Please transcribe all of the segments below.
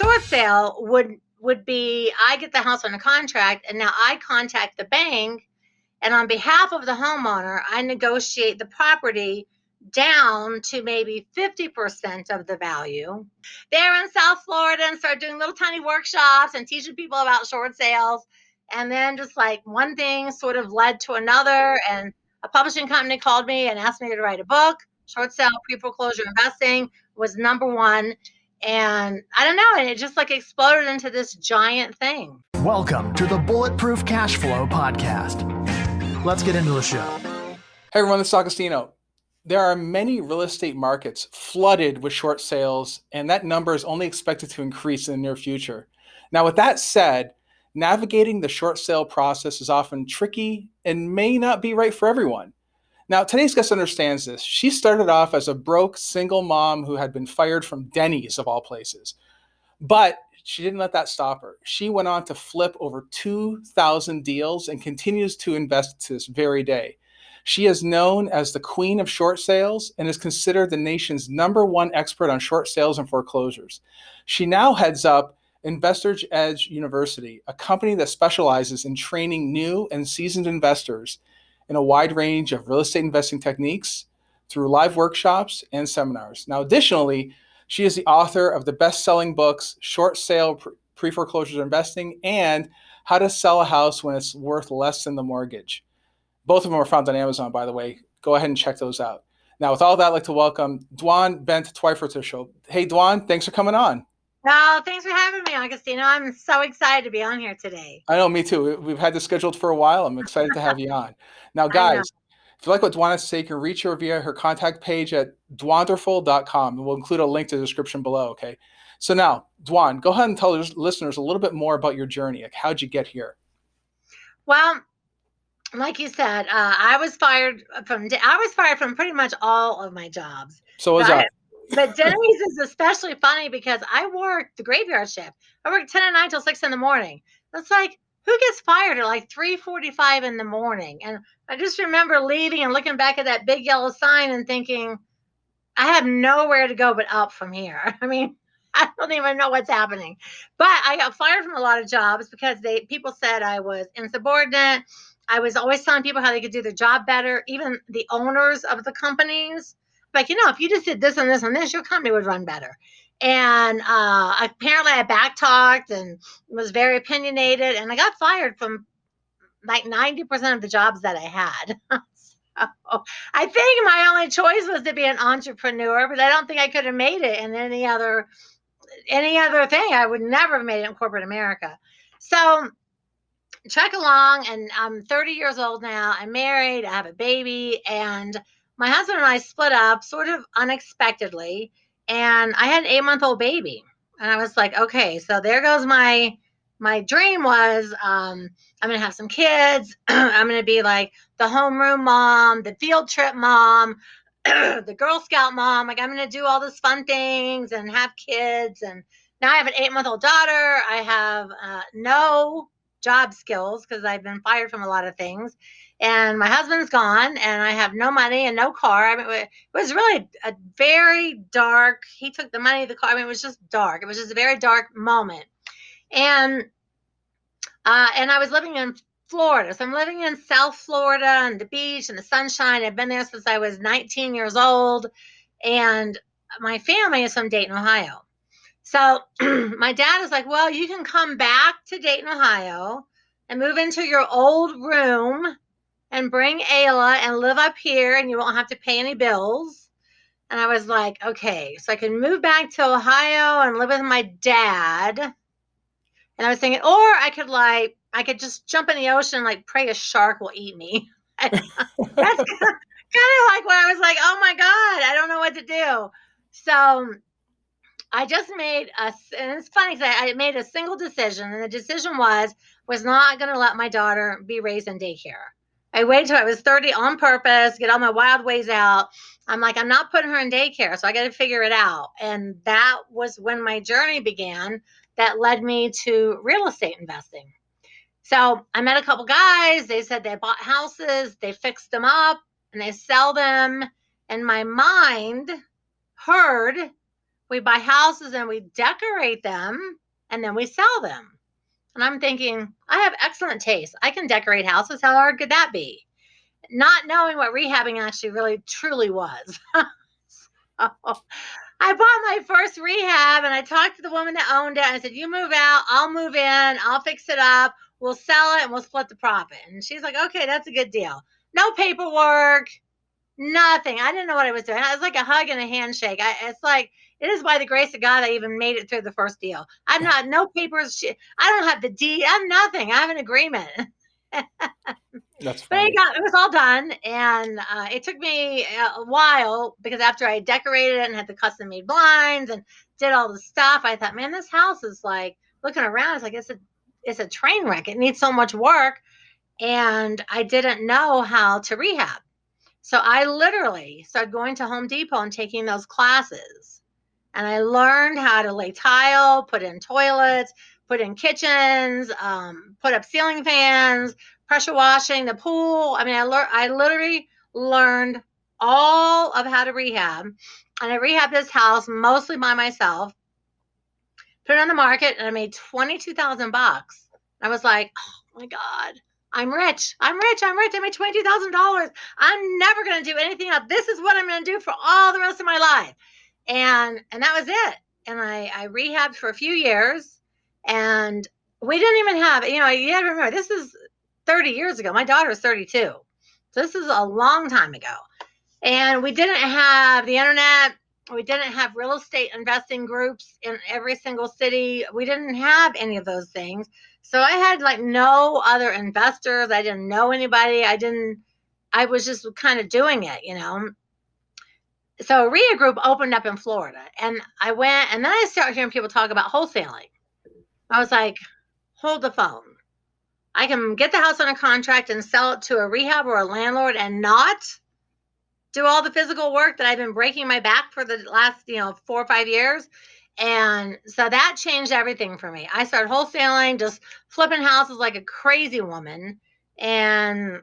short sale would be, I get the house under contract and now I contact the bank, and on behalf of the homeowner, I negotiate the property down to maybe 50% of the value. They're in South Florida and start doing little tiny workshops and teaching people about short sales. And then just like one thing sort of led to another. And a publishing company called me and asked me to write a book. Short sale pre-foreclosure investing was number one. And I don't know, and it just like exploded into this giant thing. Welcome to the Bulletproof Cashflow podcast. Let's get into the show. Hey everyone, this is Agostino. There are many real estate markets flooded with short sales, and that number is only expected to increase in the near future. Now, with that said, navigating the short sale process is often tricky and may not be right for everyone. Now, today's guest understands this. She started off as a broke single mom who had been fired from Denny's of all places, but she didn't let that stop her. She went on to flip over 2,000 deals and continues to invest to this very day. She is known as the queen of short sales and is considered the nation's #1 expert on short sales and foreclosures. She now heads up Investors Edge University, a company that specializes in training new and seasoned investors in a wide range of real estate investing techniques through live workshops and seminars. Now, additionally, she is the author of the best-selling books, Short Sale Pre-Foreclosures Investing and How to Sell a House When It's Worth Less Than the Mortgage. Both of them are found on Amazon, by the way. Go ahead and check those out. Now, with all that, I'd like to welcome Dwan Bent-Twyford to the show. Hey, Dwan, thanks for coming on. Oh, thanks for having me, Agostino. I'm so excited to be on here today. I know, me too. We've had this scheduled for a while. I'm excited to have you on. Now, guys, if you like what Dwan has to say, you can reach her via her contact page at dwanderful.com, and we'll include a link to the description below, okay? So now, Dwan, go ahead and tell listeners a little bit more about your journey. Like, how'd you get here? Well, like you said, I was fired from pretty much all of my jobs. So was I. But Denny's is especially funny because I worked the graveyard shift. I worked 10 at night till 6 in the morning. It's like, who gets fired at like 3:45 in the morning? And I just remember leaving and looking back at that big yellow sign and thinking, I have nowhere to go but up from here. I mean, I don't even know what's happening. But I got fired from a lot of jobs because people said I was insubordinate. I was always telling people how they could do their job better, even the owners of the companies. Like, if you just did this and this and this, your company would run better. And apparently I backtalked and was very opinionated, and I got fired from like 90% of the jobs that I had. So I think my only choice was to be an entrepreneur, but I don't think I could have made it in any other thing. I would never have made it in corporate America. So trek along, and I'm 30 years old now. I'm married. I have a baby, and my husband and I split up sort of unexpectedly, and I had an 8-month-old baby. And I was like, okay, so there goes my dream was, I'm going to have some kids. I'm going to be like the homeroom mom, the field trip mom, the Girl Scout mom. Like, I'm going to do all these fun things and have kids. And now I have an 8-month-old daughter. I have no job skills because I've been fired from a lot of things. And my husband's gone, and I have no money and no car. I mean, it was really a very dark, he took the money, the car. I mean, it was just dark. It was just a very dark moment. And I was living in Florida. So I'm living in South Florida and the beach and the sunshine. I've been there since I was 19 years old. And my family is from Dayton, Ohio. So my dad is like, well, you can come back to Dayton, Ohio and move into your old room and bring Ayla and live up here, and you won't have to pay any bills. And I was like, okay, so I can move back to Ohio and live with my dad. And I was thinking, or I could just jump in the ocean and like pray a shark will eat me. That's kind of like when I was like, oh my God, I don't know what to do. So I just made and it's funny because I made a single decision, and the decision was not going to let my daughter be raised in daycare. I waited till I was 30 on purpose, get all my wild ways out. I'm like, I'm not putting her in daycare, so I got to figure it out. And that was when my journey began that led me to real estate investing. So I met a couple guys. They said they bought houses, they fixed them up, and they sell them. And my mind heard, We buy houses and we decorate them and then we sell them. And I'm thinking, I have excellent taste. I can decorate houses. How hard could that be? Not knowing what rehabbing actually really truly was. So I bought my first rehab and I talked to the woman that owned it. And I said, you move out, I'll move in, I'll fix it up, we'll sell it and we'll split the profit. And she's like, okay, that's a good deal. No paperwork, nothing. I didn't know what I was doing. It was like a hug and a handshake. It's like, it is by the grace of God I even made it through the first deal. I'm not, no papers. I don't have the deed. I'm nothing. I have an agreement. That's But funny. it was all done, and it took me a while because after I decorated it and had the custom made blinds and did all the stuff, I thought, man, this house is like looking around. It's like it's a train wreck. It needs so much work, and I didn't know how to rehab. So I literally started going to Home Depot and taking those classes. And I learned how to lay tile, put in toilets, put in kitchens, put up ceiling fans, pressure washing the pool. I mean, I literally learned all of how to rehab. And I rehabbed this house mostly by myself, put it on the market, and I made $22,000. I was like, oh my God, I'm rich. I'm rich. I'm rich. I made $22,000. I'm never going to do anything else. This is what I'm going to do for all the rest of my life. And that was it. And I rehabbed for a few years, and we didn't even have, you have to remember, this is 30 years ago. My daughter is 32. So this is a long time ago. And we didn't have the internet. We didn't have real estate investing groups in every single city. We didn't have any of those things. So I had like no other investors. I didn't know anybody. I was just kind of doing it. So RIA Group opened up in Florida, and I went, and then I started hearing people talk about wholesaling. I was like, hold the phone. I can get the house on a contract and sell it to a rehab or a landlord and not do all the physical work that I've been breaking my back for the last, 4 or 5 years. And so that changed everything for me. I started wholesaling, just flipping houses like a crazy woman. And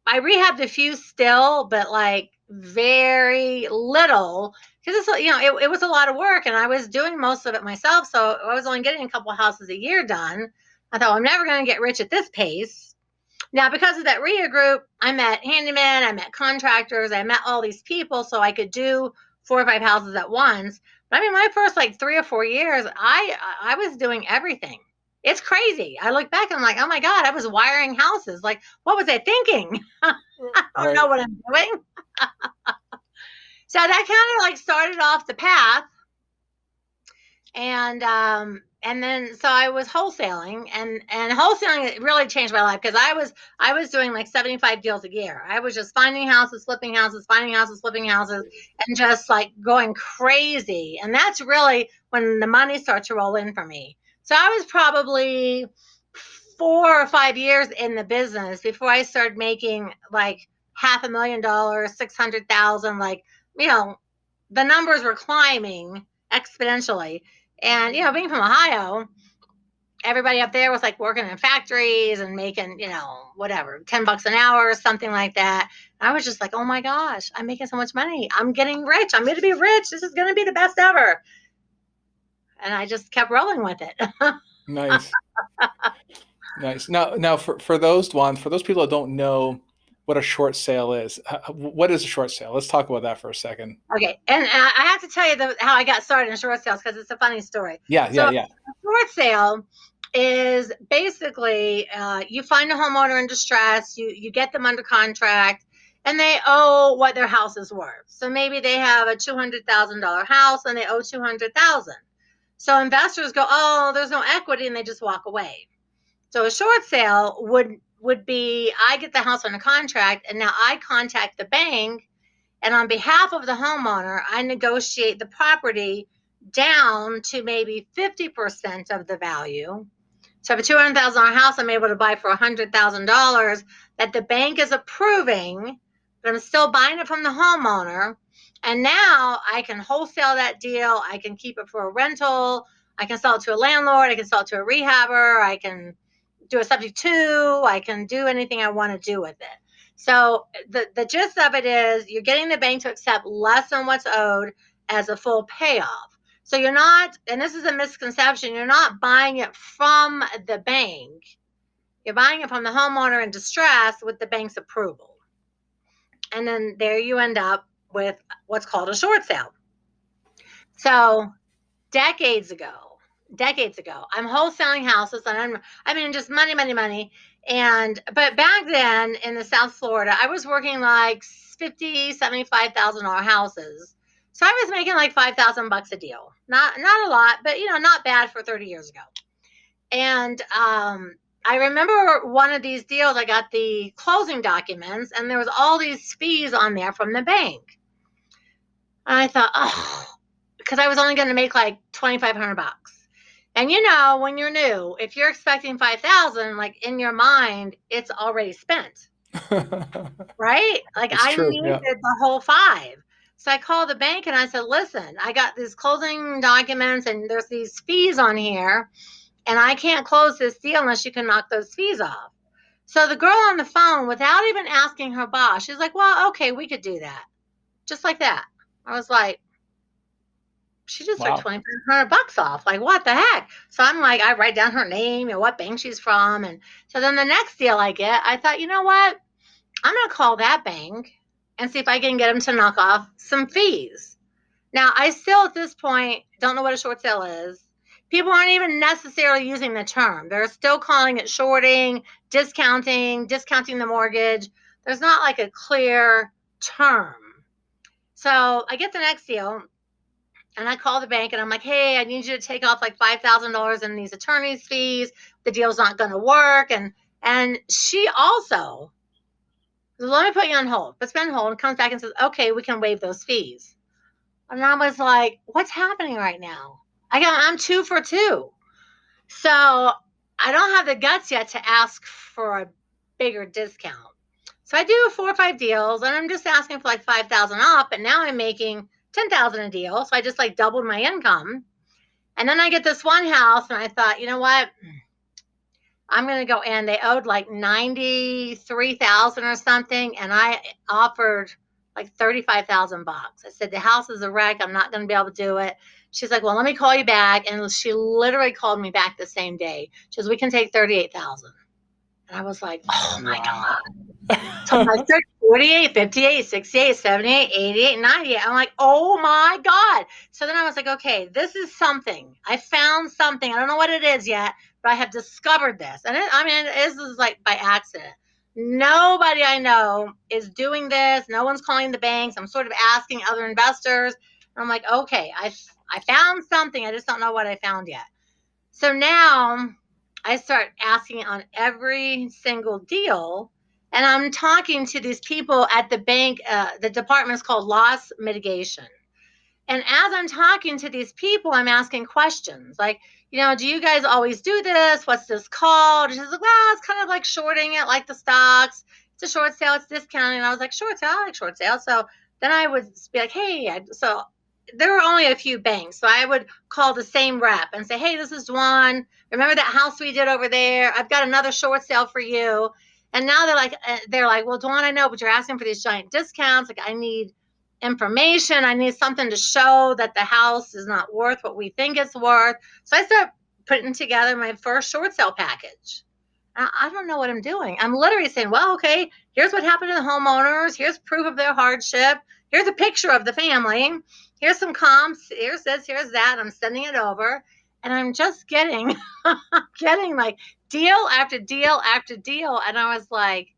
I rehabbed a few still, but like very little because it was a lot of work and I was doing most of it myself. So I was only getting a couple of houses a year done. I thought, well, I'm never going to get rich at this pace. Now, because of that RIA group, I met handymen, I met contractors, I met all these people so I could do 4 or 5 houses at once. But I mean, my first like 3 or 4 years, I was doing everything. It's crazy. I look back and I'm like, oh my God, I was wiring houses. Like, what was I thinking? I don't know what I'm doing. So that kind of like started off the path. And then so I was wholesaling and wholesaling really changed my life because I was doing like 75 deals a year. I was just finding houses, flipping houses, finding houses, flipping houses, and just like going crazy. And that's really when the money started to roll in for me. So I was probably 4 or 5 years in the business before I started making like $500,000, 600,000, like, the numbers were climbing exponentially. And, being from Ohio, everybody up there was like working in factories and making, whatever, $10 an hour or something like that. And I was just like, oh my gosh, I'm making so much money. I'm getting rich. I'm going to be rich. This is going to be the best ever. And I just kept rolling with it. Nice. Nice. Now for those ones, for those people that don't know what a short sale is, what is a short sale? Let's talk about that for a second. Okay. And I have to tell you how I got started in short sales because it's a funny story. Yeah. A short sale is basically you find a homeowner in distress, you get them under contract, and they owe what their house is worth. So maybe they have a $200,000 house and they owe $200,000. So investors go, oh, there's no equity, and they just walk away. So a short sale would be I get the house on a contract, and now I contact the bank, and on behalf of the homeowner, I negotiate the property down to maybe 50% of the value. So if a $200,000 house I'm able to buy for $100,000 that the bank is approving, but I'm still buying it from the homeowner. And now I can wholesale that deal. I can keep it for a rental. I can sell it to a landlord. I can sell it to a rehabber. I can do a subject to. I can do anything I want to do with it. So the gist of it is you're getting the bank to accept less than what's owed as a full payoff. So you're not, and this is a misconception, you're not buying it from the bank. You're buying it from the homeowner in distress with the bank's approval. And then there you end up with what's called a short sale. So decades ago, I'm wholesaling houses, and just money. But back then in the South Florida, I was working like $50,000, $75,000 houses. So I was making like $5,000 a deal. Not a lot, but not bad for 30 years ago. And I remember one of these deals, I got the closing documents, and there was all these fees on there from the bank. And I thought, oh, because I was only going to make like $2,500. And when you're new, if you're expecting 5,000, like in your mind, it's already spent, right? Like It's I true, needed yeah. the whole 5. So I called the bank and I said, listen, I got these closing documents and there's these fees on here, and I can't close this deal unless you can knock those fees off. So the girl on the phone, without even asking her boss, she's like, well, okay, we could do that. Just like that. I was like, she just took Wow. $2,500 off. Like, what the heck? So I'm like, I write down her name and what bank she's from. And so then the next deal I get, I thought, you know what? I'm going to call that bank and see if I can get them to knock off some fees. Now, I still at this point don't know what a short sale is. People aren't even necessarily using the term. They're still calling it shorting, discounting the mortgage. There's not like a clear term. So I get the next deal. And I call the bank and I'm like, hey, I need you to take off like $5,000 in these attorney's fees. The deal's not going to work. And she also, let me put you on hold. Puts me on hold and comes back and says, okay, we can waive those fees. And I was like, what's happening right now? I'm 2 for 2. So I don't have the guts yet to ask for a bigger discount. So I do 4 or 5 deals and I'm just asking for like 5,000 off, but now I'm making 10,000 a deal. So I just like doubled my income. And then I get this one house and I thought, you know what? I'm going to go in. They owed like 93,000 or something. And I offered like 35,000 bucks. I said, the house is a wreck. I'm not going to be able to do it. She's like, well, let me call you back. And she literally called me back the same day. She says, we can take 38,000. And I was like, oh my God. So I'm like 30, 48, 58, 68, 78, 88, 98. I'm like, oh my God. So then I was like, okay, this is something. I found something. I don't know what it is yet, but I have discovered this. And this is like by accident. Nobody I know is doing this. No one's calling the banks. I'm sort of asking other investors. And I'm like, okay, I found something. I just don't know what I found yet. So now I start asking on every single deal. And I'm talking to these people at the bank. The department is called loss mitigation. And as I'm talking to these people, I'm asking questions like, do you guys always do this? What's this called? She's like, well, it's kind of like shorting it, like the stocks. It's a short sale. It's discounting. And I was like, short sale? I like short sale. So then I would be like, hey, so there were only a few banks. So I would call the same rep and say, hey, this is Dwan. Remember that house we did over there? I've got another short sale for you. And now they're like, well, Dwan, I know, but you're asking for these giant discounts. Like I need information. I need something to show that the house is not worth what we think it's worth. So I start putting together my first short sale package. I don't know what I'm doing. I'm literally saying, well, okay, here's what happened to the homeowners. Here's proof of their hardship. Here's a picture of the family. Here's some comps. Here's this, here's that. I'm sending it over. And I'm just getting like deal after deal after deal. And I was like,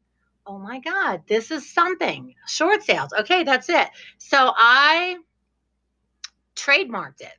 oh my God, this is something. Short sales. Okay, that's it. So I trademarked it.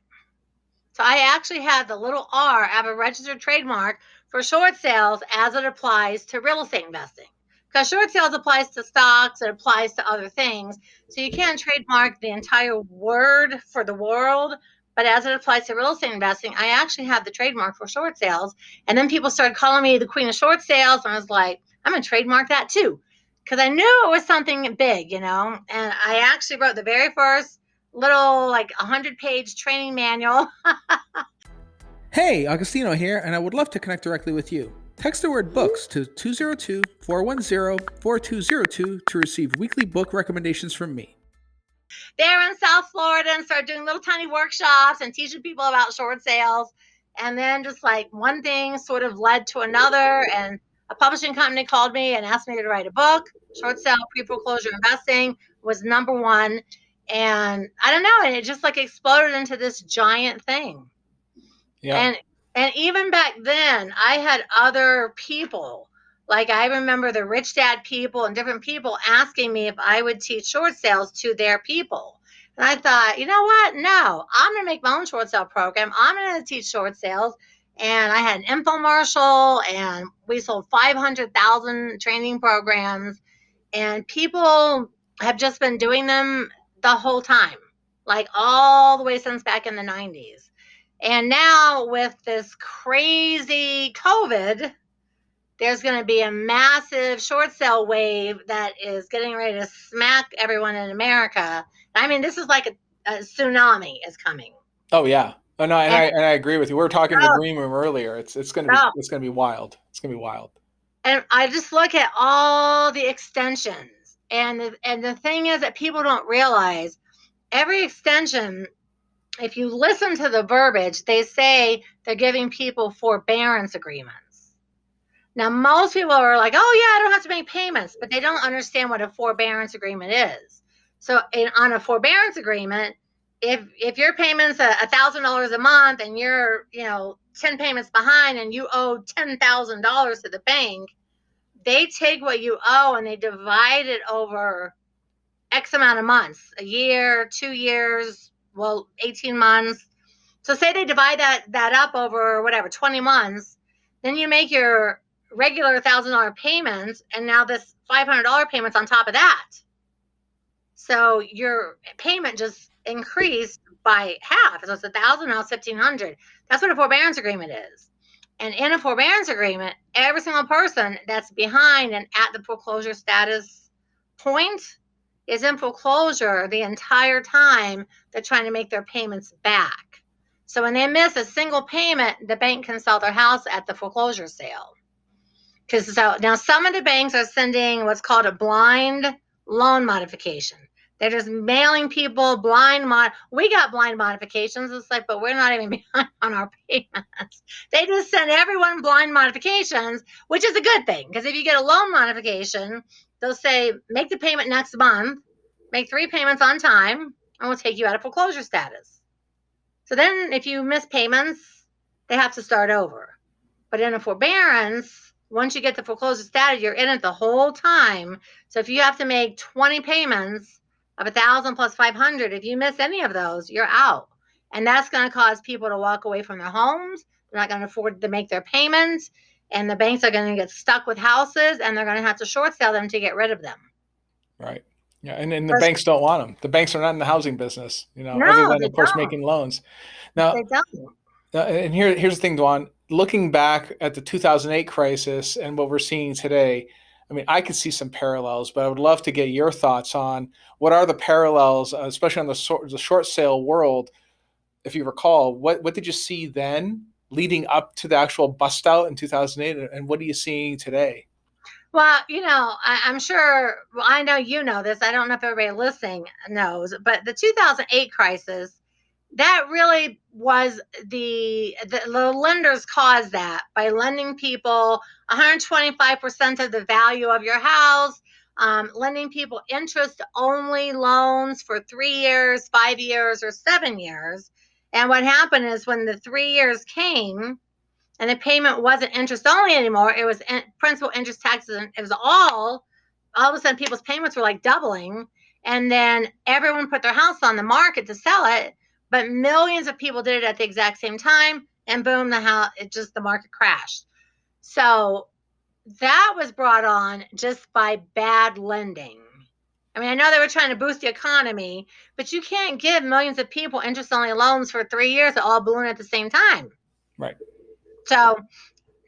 So I actually had the little R, I have a registered trademark for short sales as it applies to real estate investing. Because short sales applies to stocks, it applies to other things. So you can't trademark the entire word for the world. But as it applies to real estate investing, I actually have the trademark for short sales. And then people started calling me the queen of short sales. And I was like, I'm going to trademark that too. Because I knew it was something big, And I actually wrote the very first little like 100-page training manual. Hey, Agostino here, and I would love to connect directly with you. Text the word books to 202-410-4202 to receive weekly book recommendations from me. there in South Florida and started doing little tiny workshops and teaching people about short sales. And then just like one thing sort of led to another. And a publishing company called me and asked me to write a book. Short sale pre-foreclosure investing was number one. And I don't know, and it just like exploded into this giant thing. Yeah. And even back then, I had other people, like I remember the Rich Dad people and different people asking me if I would teach short sales to their people. And I thought, you know what? No, I'm going to make my own short sale program. I'm going to teach short sales. And I had an infomercial, and we sold 500,000 training programs. And people have just been doing them the whole time, like all the way since back in the 90s. And now with this crazy COVID, there's going to be a massive short sale wave that is getting ready to smack everyone in America. I mean, this is like a tsunami is coming. Oh yeah. Oh no, and And I agree with you. We were talking in the green room earlier. It's gonna be oh, it's gonna be wild. It's gonna be wild. and I just look at all the extensions, and the thing is that people don't realize every extension. If you listen to the verbiage, they say they're giving people forbearance agreements. Now, most people are like, oh, yeah, I don't have to make payments, but they don't understand what a forbearance agreement is. So on a forbearance agreement, if your payment's $1,000 a month and you're, 10 payments behind and you owe $10,000 to the bank, they take what you owe and they divide it over X amount of months, a year, 2 years, 18 months. So say they divide that up over whatever, 20 months, then you make your regular $1,000 payments, and now this $500 payment's on top of that. So your payment just increased by half. So it's 1,000, now it's 1,500. That's what a forbearance agreement is. And in a forbearance agreement, every single person that's behind and at the foreclosure status point is in foreclosure the entire time they're trying to make their payments back. So when they miss a single payment, the bank can sell their house at the foreclosure sale. Because so now some of the banks are sending what's called a blind loan modification. They're just mailing people we got blind modifications. It's like, but we're not even behind on our payments. They just send everyone blind modifications, which is a good thing. Because if you get a loan modification, they'll say, make the payment next month, make 3 payments on time, and we'll take you out of foreclosure status. So then if you miss payments, they have to start over. But in a forbearance, once you get the foreclosure status, you're in it the whole time. So if you have to make 20 payments of 1,000 plus 500, if you miss any of those, you're out. And that's going to cause people to walk away from their homes. They're not going to afford to make their payments. And the banks are going to get stuck with houses, and they're going to have to short sell them to get rid of them. Right. Yeah. And the banks don't want them. The banks are not in the housing business, No, other than, they of course, don't. making loans. Now, They don't. and here's the thing, Dwan. Looking back at the 2008 crisis and what we're seeing today, I mean, I could see some parallels, but I would love to get your thoughts on what are the parallels, especially on the short sale world. If you recall, what did you see then leading up to the actual bust out in 2008, and what are you seeing today? Well, I'm sure, I know you know this. I don't know if everybody listening knows, but the 2008 crisis, that really was the lenders caused that by lending people 125% of the value of your house, lending people interest only loans for 3 years, 5 years, or 7 years. And what happened is when the 3 years came and the payment wasn't interest only anymore, it was principal, interest, taxes, and it was all of a sudden people's payments were like doubling. And then everyone put their house on the market to sell it, but millions of people did it at the exact same time, and boom, the market crashed. So that was brought on just by bad lending. I mean, I know they were trying to boost the economy, but you can't give millions of people interest-only loans for 3 years that all balloon at the same time. Right. So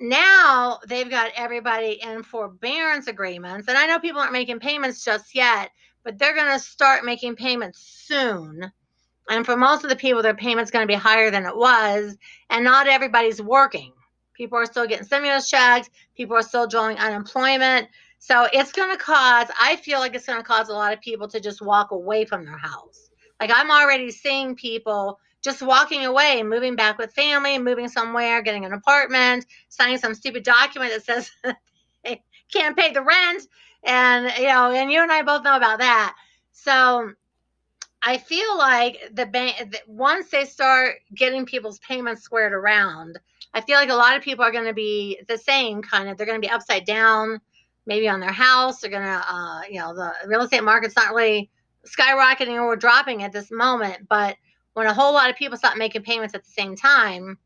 now they've got everybody in forbearance agreements, and I know people aren't making payments just yet, but they're going to start making payments soon. And for most of the people, their payment's going to be higher than it was, and not everybody's working. People are still getting stimulus checks. People are still drawing unemployment. So it's going to cause, I feel like it's going to cause a lot of people to just walk away from their house. Like I'm already seeing people just walking away, moving back with family, moving somewhere, getting an apartment, signing some stupid document that says they can't pay the rent. And, and you and I both know about that. So I feel like the bank, once they start getting people's payments squared around, I feel like a lot of people are going to be the same kind of. They're going to be upside down, maybe on their house. They're going to, the real estate market's not really skyrocketing or dropping at this moment. But when a whole lot of people stop making payments at the same time,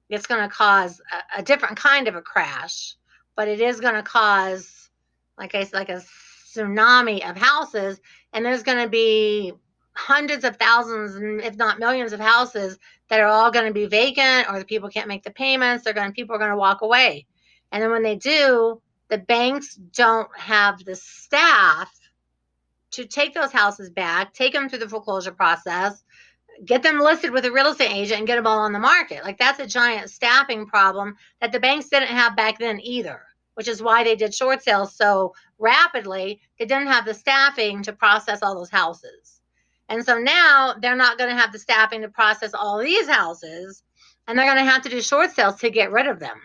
it's going to cause a different kind of a crash. But it is going to cause, like I said, like a tsunami of houses, and there's going to be hundreds of thousands, if not millions of houses that are all going to be vacant, or the people can't make the payments. People are going to walk away. And then when they do, the banks don't have the staff to take those houses back, take them through the foreclosure process, get them listed with a real estate agent, and get them all on the market. Like that's a giant staffing problem that the banks didn't have back then either, which is why they did short sales so rapidly. They didn't have the staffing to process all those houses. And so now they're not going to have the staffing to process all these houses, and they're going to have to do short sales to get rid of them.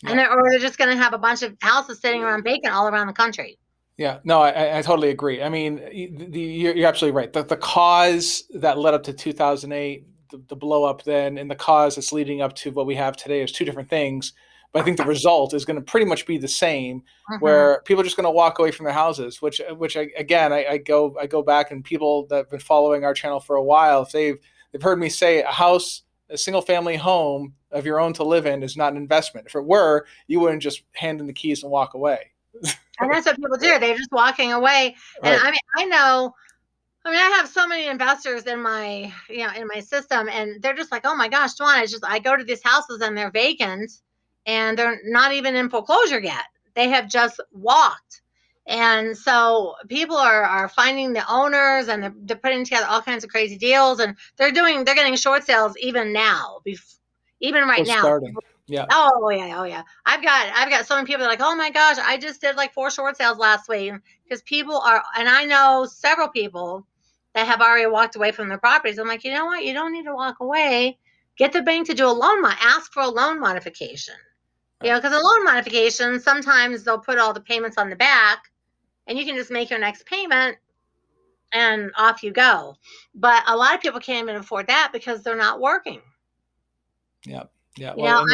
Yeah. Or they're just going to have a bunch of houses sitting around vacant all around the country. Yeah, no, I totally agree. I mean, you're absolutely right. The cause that led up to 2008, the blow up then, and the cause that's leading up to what we have today is two different things. But I think the result is going to pretty much be the same, where people are just going to walk away from their houses. Which I go back, and people that have been following our channel for a while, if they've heard me say a single family home of your own to live in is not an investment. If it were, you wouldn't just hand in the keys and walk away. And that's what people do. They're just walking away. And right. I have so many investors in my system, and they're just like, oh my gosh, Dwan, I go to these houses and they're vacant and they're not even in foreclosure yet. They have just walked. And so people are finding the owners, and they're putting together all kinds of crazy deals, and they're getting short sales even now, even right now. Starting. Yeah. Oh yeah. I've got so many people that are like, oh my gosh, I just did like 4 short sales last week, because people are, and I know several people that have already walked away from their properties. I'm like, you know what? You don't need to walk away. Get the bank to do a loan, ask for a loan modification. Right. Because a loan modification, sometimes they'll put all the payments on the back, and you can just make your next payment and off you go. But a lot of people can't even afford that because they're not working. Yeah. Yeah. Well,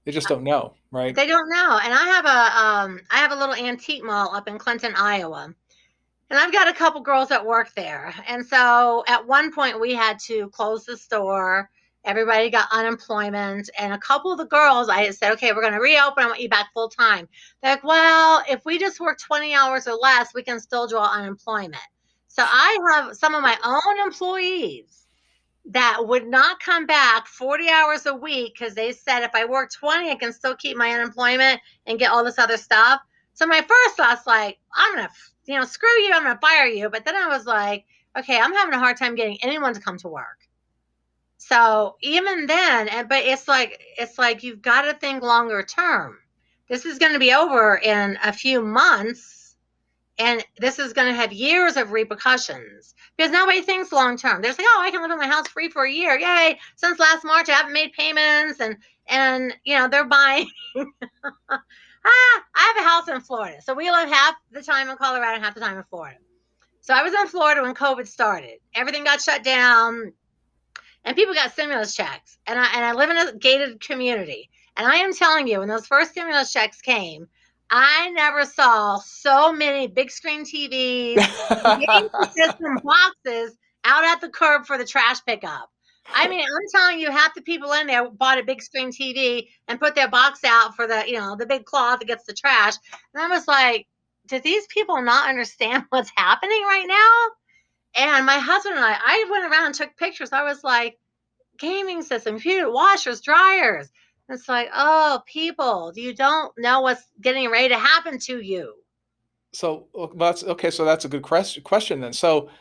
they just don't know, right? They don't know. And I have a little antique mall up in Clinton, Iowa. And I've got a couple girls that work there. And so at one point we had to close the store. Everybody got unemployment. And a couple of the girls, I said, okay, we're going to reopen. I want you back full time. They're like, well, if we just work 20 hours or less, we can still draw unemployment. So I have some of my own employees that would not come back 40 hours a week because they said, if I work 20, I can still keep my unemployment and get all this other stuff. So my first thought's like, I'm going to, screw you, I'm going to fire you. But then I was like, okay, I'm having a hard time getting anyone to come to work. So even then, but it's like you've got to think longer term. This is going to be over in a few months. And this is going to have years of repercussions, because nobody thinks long term. They're like, oh, I can live in my house free for a year. Yay. Since last March, I haven't made payments. And they're buying. I have a house in Florida. So we live half the time in Colorado and half the time in Florida. So I was in Florida when COVID started. Everything got shut down and people got stimulus checks. And I live in a gated community. And I am telling you, when those first stimulus checks came, I never saw so many big screen TVs, game system boxes out at the curb for the trash pickup. I mean, I'm telling you, half the people in there bought a big screen TV and put their box out for the big cloth that gets the trash. And I was like, do these people not understand what's happening right now? And my husband and I went around and took pictures. I was like, gaming system, computer, washers, dryers. It's like, oh, people, you don't know what's getting ready to happen to you. So that's okay. So that's a good question then. So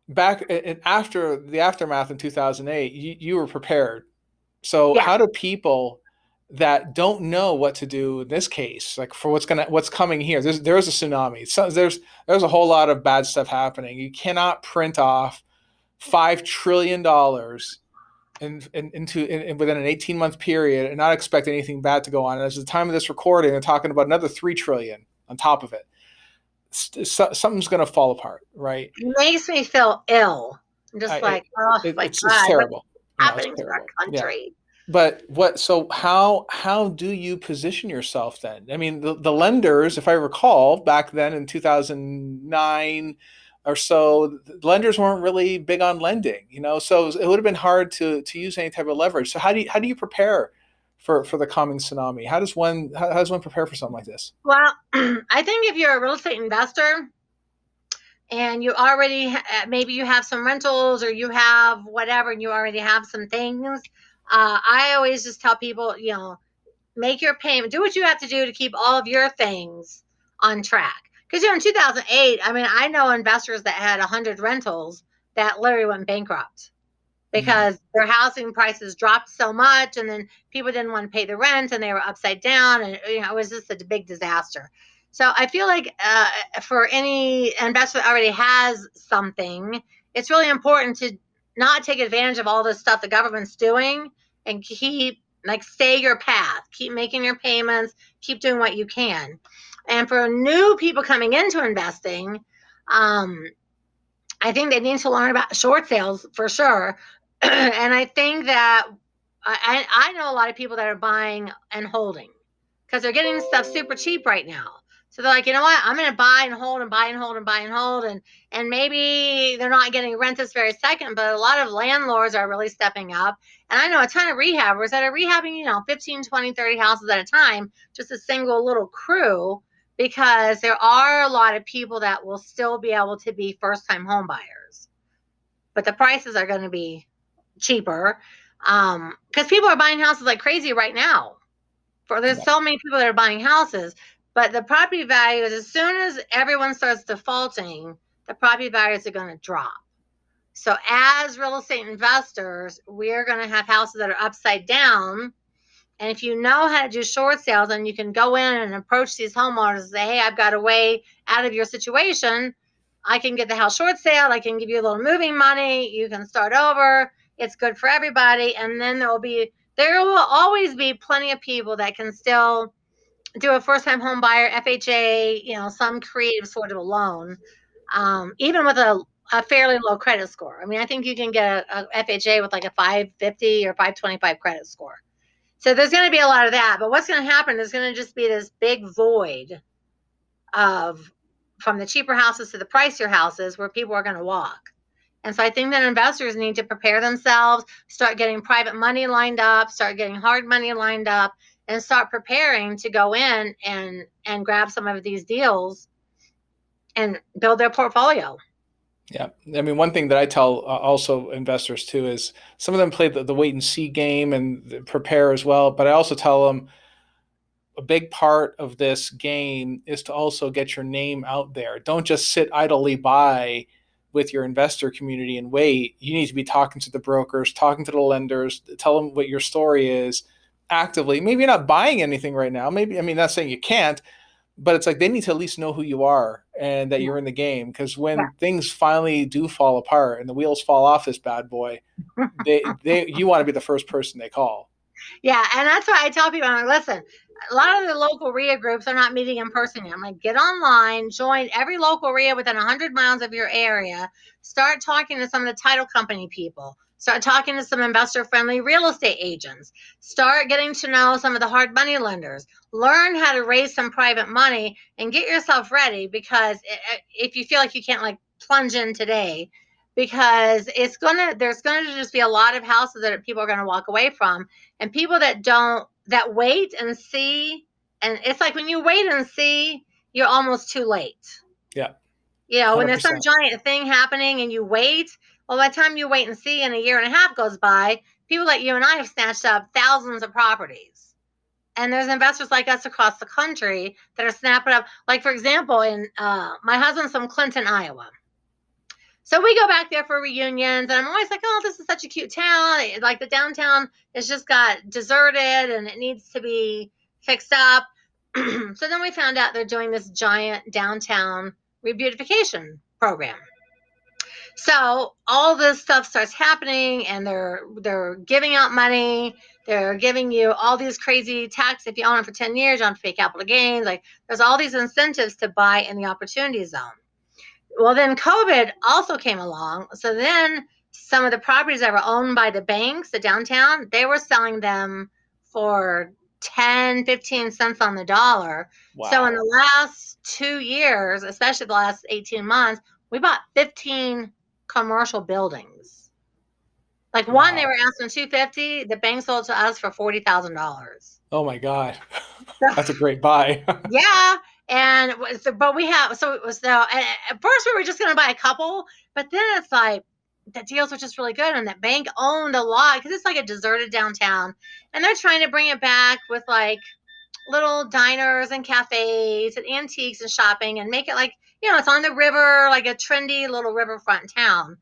back after the aftermath in 2008, you were prepared. So yeah. How do people that don't know what to do in this case, like for what's coming here. There's a tsunami. So there's a whole lot of bad stuff happening. You cannot print off $5 trillion within an 18-month period and not expect anything bad to go on. And as the time of this recording, they're talking about another 3 trillion on top of it. Something's going to fall apart, right? It makes me feel ill. I'm just oh my it's God, terrible. what's happening to our country? Yeah. But how do you position yourself then? I mean, the lenders, if I recall, back then in 2009 or so, the lenders weren't really big on lending, so it would have been hard to use any type of leverage. So how do you prepare for the coming tsunami? How does one prepare for something like this? Well, I think if you're a real estate investor and you already maybe you have some rentals or you have whatever and you already have some things, I always just tell people, make your payment, do what you have to do to keep all of your things on track. Because in 2008, I mean, I know investors that had 100 rentals that literally went bankrupt because their housing prices dropped so much, and then people didn't want to pay the rent, and they were upside down, and it was just a big disaster. So I feel like for any investor that already has something, it's really important to not take advantage of all this stuff the government's doing, and stay your path, keep making your payments, keep doing what you can. And for new people coming into investing, I think they need to learn about short sales for sure. And I think that I know a lot of people that are buying and holding because they're getting stuff super cheap right now. So they're like, you know what? I'm going to buy and hold and buy and hold and buy and hold. And maybe they're not getting rent this very second, but a lot of landlords are really stepping up. And I know a ton of rehabbers that are rehabbing, 15, 20, 30 houses at a time, just a single little crew, because there are a lot of people that will still be able to be first-time home buyers. But the prices are going to be cheaper because people are buying houses like crazy right now. There's so many people that are buying houses, but the property values, as soon as everyone starts defaulting, the property values are going to drop. So as real estate investors, we're going to have houses that are upside down. And if you know how to do short sales and you can go in and approach these homeowners and say, hey, I've got a way out of your situation. I can get the house short sale. I can give you a little moving money. You can start over. It's good for everybody. And then there will always be plenty of people that can still do a first-time home buyer, FHA, some creative sort of a loan, even with a fairly low credit score. I mean, I think you can get a FHA with like a 550 or 525 credit score. So there's going to be a lot of that. But what's going to happen is going to just be this big void from the cheaper houses to the pricier houses where people are going to walk. And so I think that investors need to prepare themselves, start getting private money lined up, start getting hard money lined up, and start preparing to go in and grab some of these deals and build their portfolio. Yeah. I mean, one thing that I tell also investors too is some of them play the wait and see game and prepare as well. But I also tell them a big part of this game is to also get your name out there. Don't just sit idly by with your investor community and wait. You need to be talking to the brokers, talking to the lenders, tell them what your story is actively. Maybe you're not buying anything right now. Maybe, I mean, not saying you can't, but it's like they need to at least know who you are and that you're in the game. Because when things finally do fall apart and the wheels fall off this bad boy, you want to be the first person they call. Yeah, and that's why I tell people, I'm like, listen, a lot of the local RIA groups are not meeting in person yet. I'm like, get online, join every local RIA within 100 miles of your area, start talking to some of the title company people, start talking to some investor-friendly real estate agents, start getting to know some of the hard money lenders, learn how to raise some private money, and get yourself ready, because if you feel like you can't like plunge in today, because there's gonna just be a lot of houses that people are going to walk away from, and people that wait and see, and it's like when you wait and see, you're almost too late. Yeah. When there's some giant thing happening and you wait, well, by the time you wait and see and a year and a half goes by, people like you and I have snatched up thousands of properties. And there's investors like us across the country that are snapping up. Like, for example, my husband's from Clinton, Iowa. So we go back there for reunions, and I'm always like, oh, this is such a cute town. Like the downtown has just got deserted and it needs to be fixed up. So then we found out they're doing this giant downtown rebeautification program. So all this stuff starts happening, and they're giving out money. They're giving you all these crazy tax. If you own it for 10 years, you don't have to pay capital gains. Like there's all these incentives to buy in the opportunity zone. Well, then COVID also came along. So then some of the properties that were owned by the banks, the downtown, they were selling them for 10, 15 cents on the dollar. Wow. So in the last 2 years, especially the last 18 months, we bought 15 commercial buildings. Like one, they were asking $250. The bank sold to us for $40,000. Oh my God. That's a great buy. Yeah. And so, but we have, so it was, at first we were just going to buy a couple, but then it's like the deals were just really good. And that bank owned a lot because it's like a deserted downtown. And they're trying to bring it back with like little diners and cafes and antiques and shopping and make it like, it's on the river, like a trendy little riverfront town.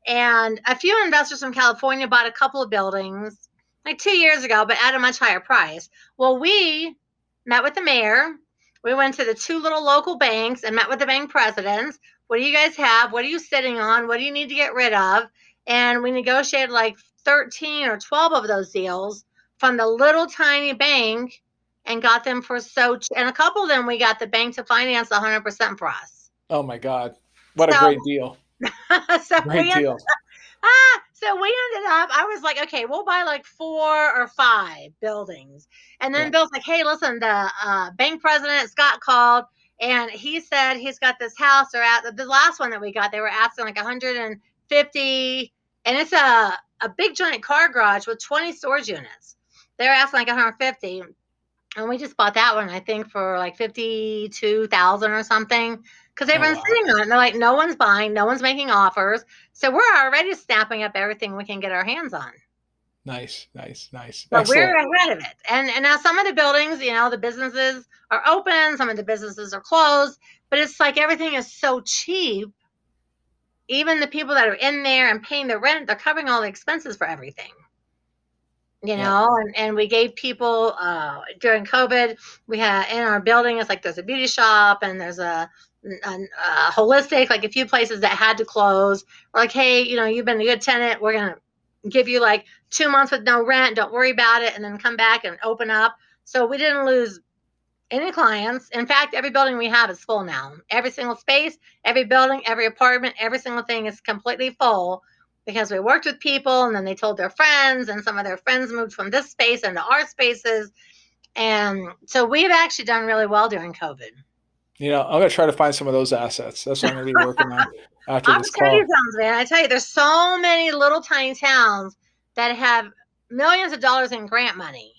And a few investors from California bought a couple of buildings like 2 years ago, but at a much higher price. Well, we met with the mayor. We went to the two little local banks and met with the bank presidents. What do you guys have? What are you sitting on? What do you need to get rid of? And we negotiated like 13 or 12 of those deals from the little tiny bank and got them for and a couple of them we got the bank to finance 100% for us. Oh my God. What a great deal. Great deal. So we ended up, I was like, okay, we'll buy like 4 or 5 buildings. And then Bill's like, hey, listen, the bank president, Scott, called and he said he's got this house, or at the last one that we got, they were asking like 150, and it's a big giant car garage with 20 storage units. They're asking like 150. And we just bought that one, I think, for like 52,000 or something, because they've been sitting on it. And they're like, no one's buying, no one's making offers. So we're already snapping up everything we can get our hands on. Nice. But we're ahead of it. And now some of the buildings, the businesses are open, some of the businesses are closed, but it's like everything is so cheap. Even the people that are in there and paying the rent, they're covering all the expenses for everything. And we gave people during COVID, we had in our building, it's like there's a beauty shop and there's a holistic, like a few places that had to close. We're like, hey, you've been a good tenant. We're going to give you like 2 months with no rent. Don't worry about it. And then come back and open up. So we didn't lose any clients. In fact, every building we have is full now. Every single space, every building, every apartment, every single thing is completely full. Because we worked with people and then they told their friends, and some of their friends moved from this space into our spaces. And so we've actually done really well during COVID. I'm going to try to find some of those assets. That's what I'm going to be working on after this call. Opportunity zones, man. I tell you, there's so many little tiny towns that have millions of dollars in grant money.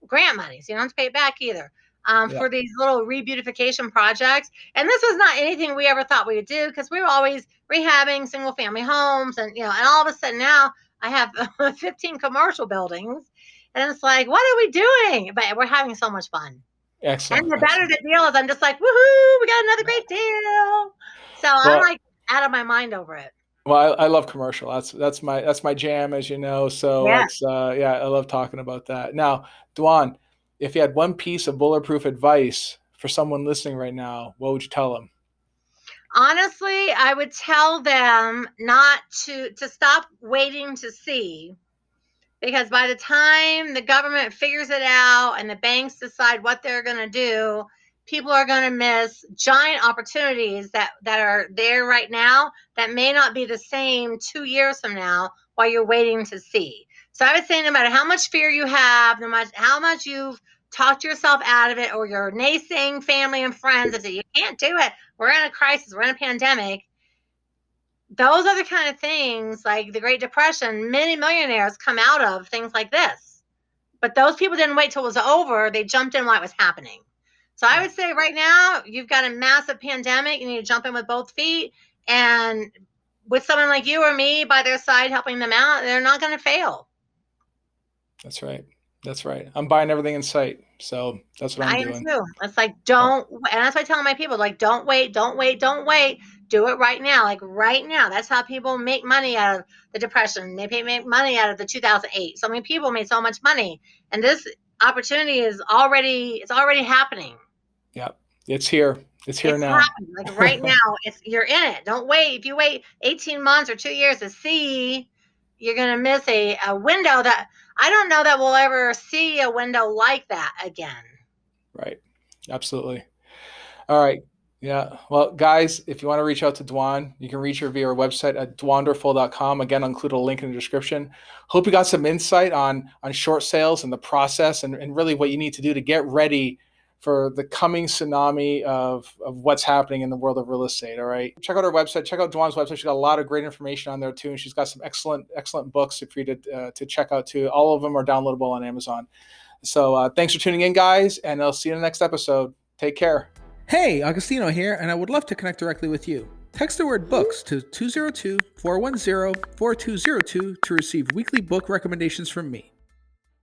So you don't have to pay it back either. For these little rebeautification projects. And this was not anything we ever thought we would do, because we were always rehabbing single family homes. And, and all of a sudden now I have 15 commercial buildings, and it's like, what are we doing? But we're having so much fun. Excellent. And the better the deal is, I'm just like, woohoo, we got another great deal. So I'm like out of my mind over it. Well, I love commercial. That's my jam, as you know. So it's I love talking about that. Now, Dwan, if you had one piece of bulletproof advice for someone listening right now, what would you tell them? Honestly, I would tell them not to stop waiting to see, because by the time the government figures it out and the banks decide what they're going to do, people are going to miss giant opportunities that are there right now that may not be the same 2 years from now while you're waiting to see. So I would say no matter how much fear you have, no matter how much you've talked yourself out of it, or your naysaying family and friends that say, you can't do it, we're in a crisis, we're in a pandemic. Those are the kind of things, like the Great Depression, many millionaires come out of things like this. But those people didn't wait till it was over. They jumped in while it was happening. So I would say right now, you've got a massive pandemic. You need to jump in with both feet. And with someone like you or me by their side helping them out, they're not going to fail. That's right. I'm buying everything in sight. So that's what I'm doing. I am too. It's like, and that's why I tell my people, like, don't wait. Do it right now. Like right now. That's how people make money out of the Depression. They make money out of the 2008. So many people made so much money. And this opportunity is already happening. Yep. It's here. It's here It's now. happening. Like right now, you're in it. Don't wait. If you wait 18 months or 2 years to see, you're going to miss a window that I don't know that we'll ever see a window like that again. Right. Absolutely. All right. Yeah. Well, guys, if you want to reach out to Dwan, you can reach her via our website at dwanderful.com. Again, I'll include a link in the description. Hope you got some insight on short sales and the process and really what you need to do to get ready for the coming tsunami of what's happening in the world of real estate. All right. Check out our website. Check out Dwan's website. She's got a lot of great information on there too. And she's got some excellent books for you to check out too. All of them are downloadable on Amazon. So thanks for tuning in, guys. And I'll see you in the next episode. Take care. Hey, Agostino here, and I would love to connect directly with you. Text the word books to 202-410-4202 to receive weekly book recommendations from me.